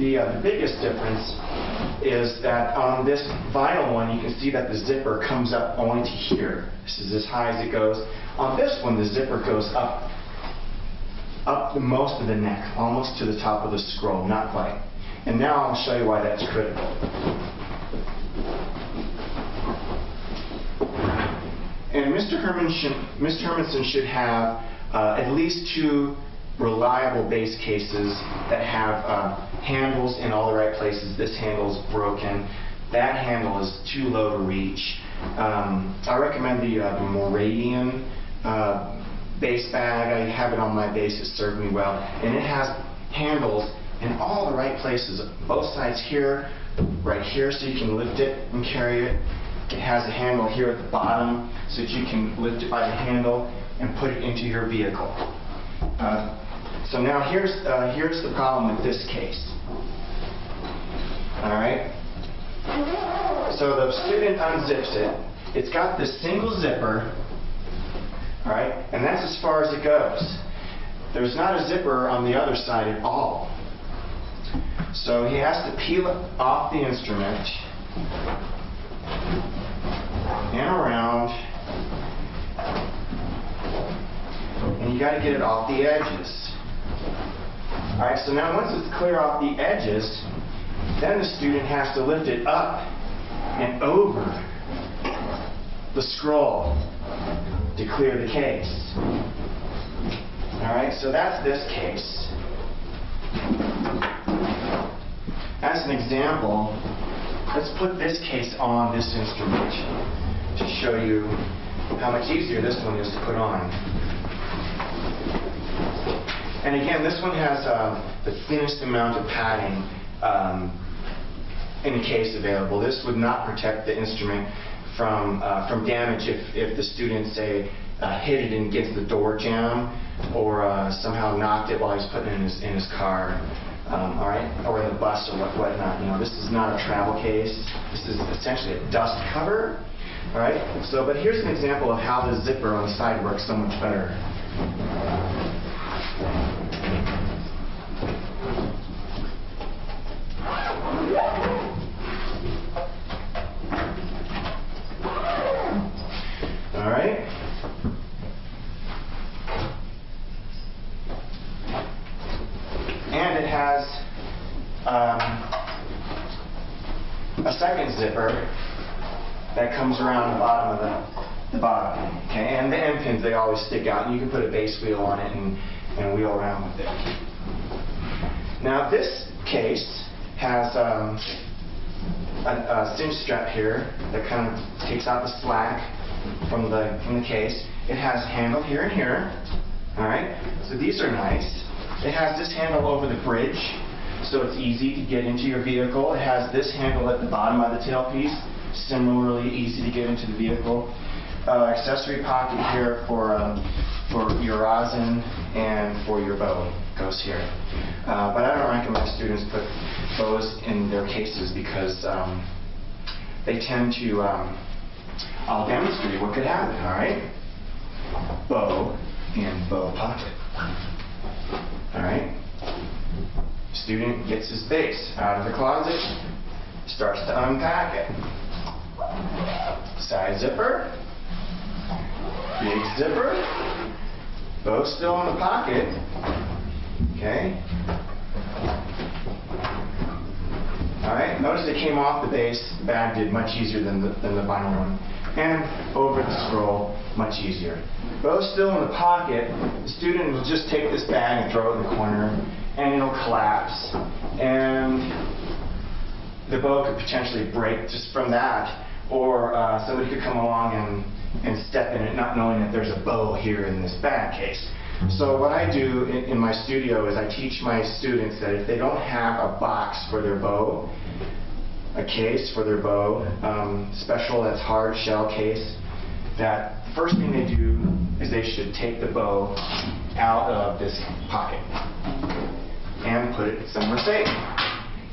The biggest difference is that on this vinyl one, you can see that the zipper comes up only to here. This is as high as it goes. On this one, the zipper goes up the most of the neck, almost to the top of the scroll, not quite. And now I'll show you why that's critical. And Mr. Hermanson should have at least 2 reliable base cases that have handles in all the right places. This handle is broken. That handle is too low to reach. I recommend the Moradian base bag. I have it on my base. It served me well. And it has handles in all the right places. Both sides here, right here, so you can lift it and carry it. It has a handle here at the bottom so that you can lift it by the handle and put it into your vehicle. So now here's the problem with this case. All right. So the student unzips it. It's got this single zipper. All right, and that's as far as it goes. There's not a zipper on the other side at all. So he has to peel off the instrument and around, and you got to get it off the edges. All right, so now once it's clear off the edges, then the student has to lift it up and over the scroll to clear the case. All right, so that's this case. As an example, let's put this case on this instrument to show you how much easier this one is to put on. And again, this one has the thinnest amount of padding in the case available. This would not protect the instrument from damage if the student, say, hit it against the door jamb or somehow knocked it while he's putting it in his car. All right, or in the bus or whatnot. You know, this is not a travel case. This is essentially a dust cover. All right. So, but here's an example of how the zipper on the side works so much better. All right. And it has a second zipper that comes around the bottom of the bottom. Okay, and the end pins, they always stick out, and you can put a base wheel on it and wheel around with it. Now this case has a cinch strap here that kind of takes out the slack from the case. It has a handle here and here. All right, so these are nice. It has this handle over the bridge, so it's easy to get into your vehicle. It has this handle at the bottom of the tailpiece, similarly easy to get into the vehicle. Accessory pocket here for your rosin and for your bow goes here. But I don't recommend students put bows in their cases because they tend to, I'll demonstrate what could happen, all right? Bow in bow pocket. All right. Student gets his base out of the closet, starts to unpack it. Side zipper, big zipper, bow still in the pocket. Okay. All right. Notice it came off the base. The bag did much easier than the vinyl one, and over the scroll much easier. Bow still in the pocket. The student will just take this bag and throw it in the corner, and it'll collapse, and the bow could potentially break just from that, or somebody could come along and step in it not knowing that there's a bow here in this bag case. So what I do in my studio is I teach my students that if they don't have a box for their bow, a case for their bow, special, that's hard shell case, that first thing they do is they should take the bow out of this pocket and put it somewhere safe.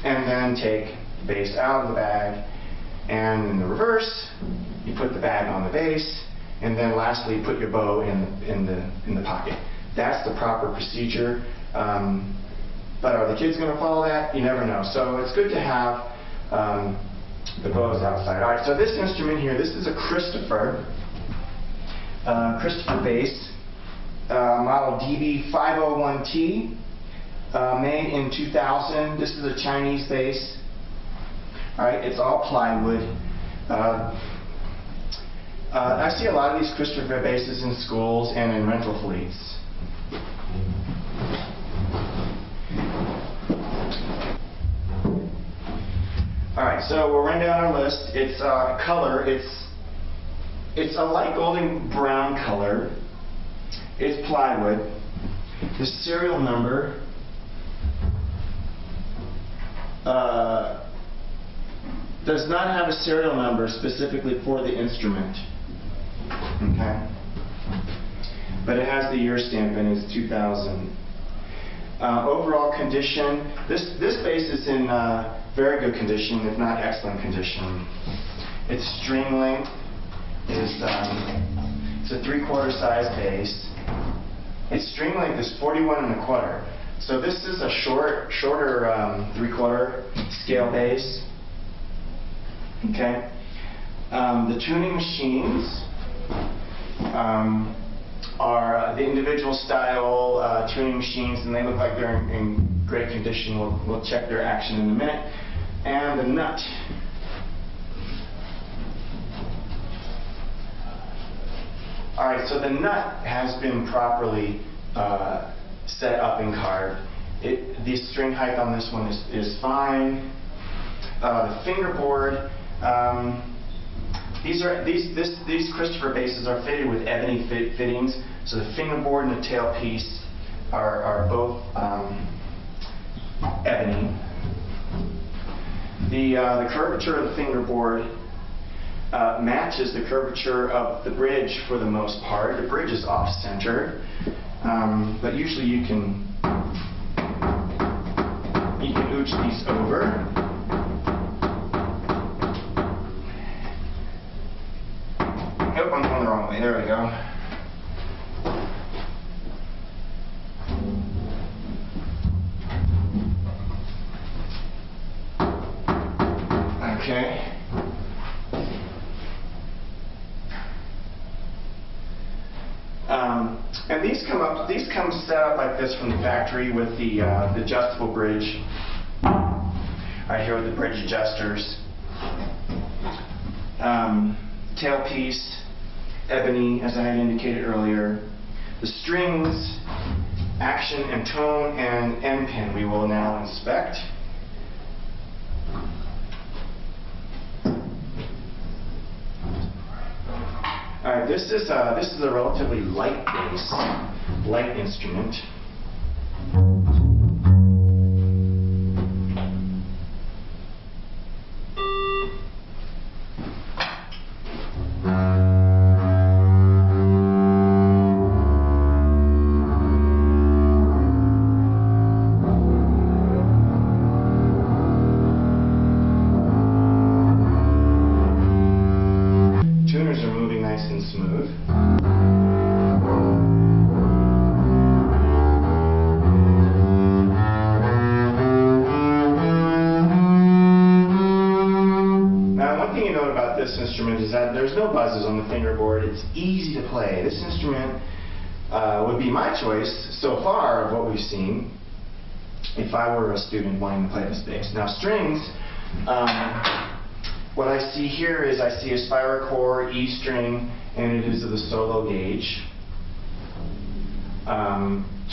And then take the base out of the bag, and in the reverse, you put the bag on the base, and then lastly, you put your bow in the pocket. That's the proper procedure. But are the kids going to follow that? You never know. So it's good to have the bows outside. All right, so this instrument here, this is a Christopher bass, model DB501T, made in 2000. This is a Chinese bass. All right, it's all plywood. I see a lot of these Christopher basses in schools and in rental fleets. All right, so we'll run down our list. It's color. It's a light golden brown color. It's plywood. The serial number does not have a serial number specifically for the instrument. Okay, but it has the year stamp and it's 2000. Overall condition. This bass is in very good condition, if not excellent condition. Its string length is it's a 3/4 size bass. Its string length is 41 1/4. So this is a shorter 3/4 scale bass. Okay. The tuning machines are the individual style tuning machines, and they look like they're in great condition. We'll check their action in a minute. And the nut. All right, so the nut has been properly set up and carved. The string height on this one is fine. The fingerboard. These Christopher basses are fitted with ebony fittings, so the fingerboard and the tailpiece are both ebony. The curvature of the fingerboard matches the curvature of the bridge for the most part. The bridge is off-center, but usually you can ooch these over. Nope, I'm going the wrong way. There we go. Okay. And these come set up like this from the factory with the adjustable bridge. Right here with the bridge adjusters. Tailpiece, ebony, as I had indicated earlier. The strings, action and tone, and end pin we will now inspect. All right, this is a relatively light bass, light instrument. Tuners are moving nice and smooth. Now, one thing you note about this instrument is that there's no buzzes on the fingerboard. It's easy to play. This instrument would be my choice so far of what we've seen if I were a student wanting to play this bass. Now, strings. What I see here is I see a spiral core, E string, and it is of the solo gauge,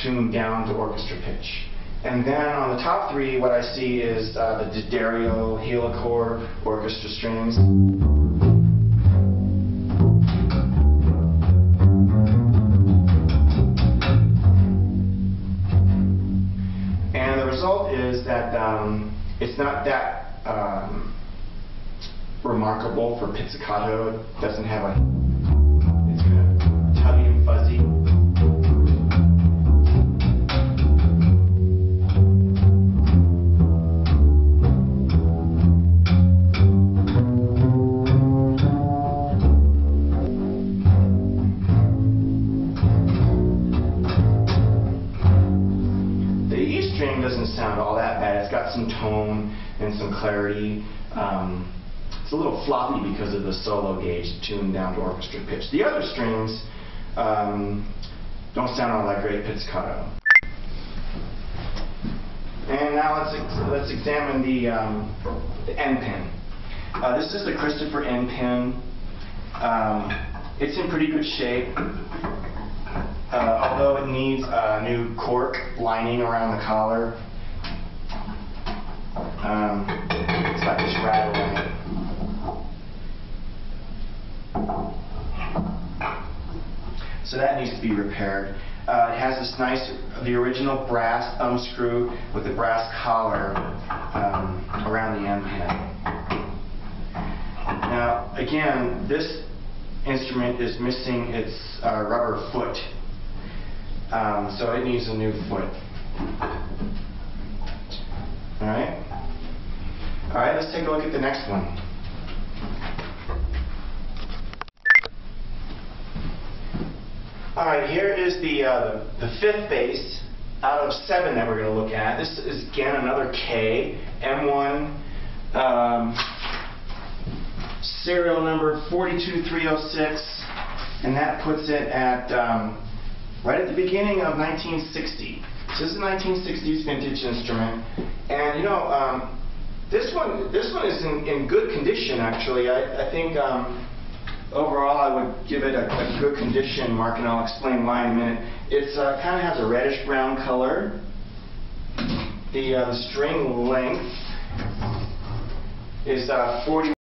tuned down to orchestra pitch. And then on the top three, what I see is the D'Addario helicore orchestra strings. And the result is that it's not that remarkable for pizzicato. It doesn't have it's kind of tuggy and fuzzy. The E string doesn't sound some tone and some clarity. It's a little floppy because of the solo gauge tuned down to orchestra pitch. The other strings don't sound all that great pizzicato. And now let's examine the end pin. This is the Conifer end pin. It's in pretty good shape, although it needs a new cork lining around the collar. It's got this rattle in it. So that needs to be repaired. It has this nice, the original brass thumb screw with the brass collar around the end pin. Now, again, this instrument is missing its rubber foot, so it needs a new foot. All right, let's take a look at the next one. All right, here is the fifth bass out of 7 that we're going to look at. This is again another K, M1, serial number 42306, and that puts it at right at the beginning of 1960. So this is a 1960s vintage instrument, and you know this one is in good condition actually. I think. Overall, I would give it a good condition mark, and I'll explain why in a minute. It kind of has a reddish-brown color. The string length is 41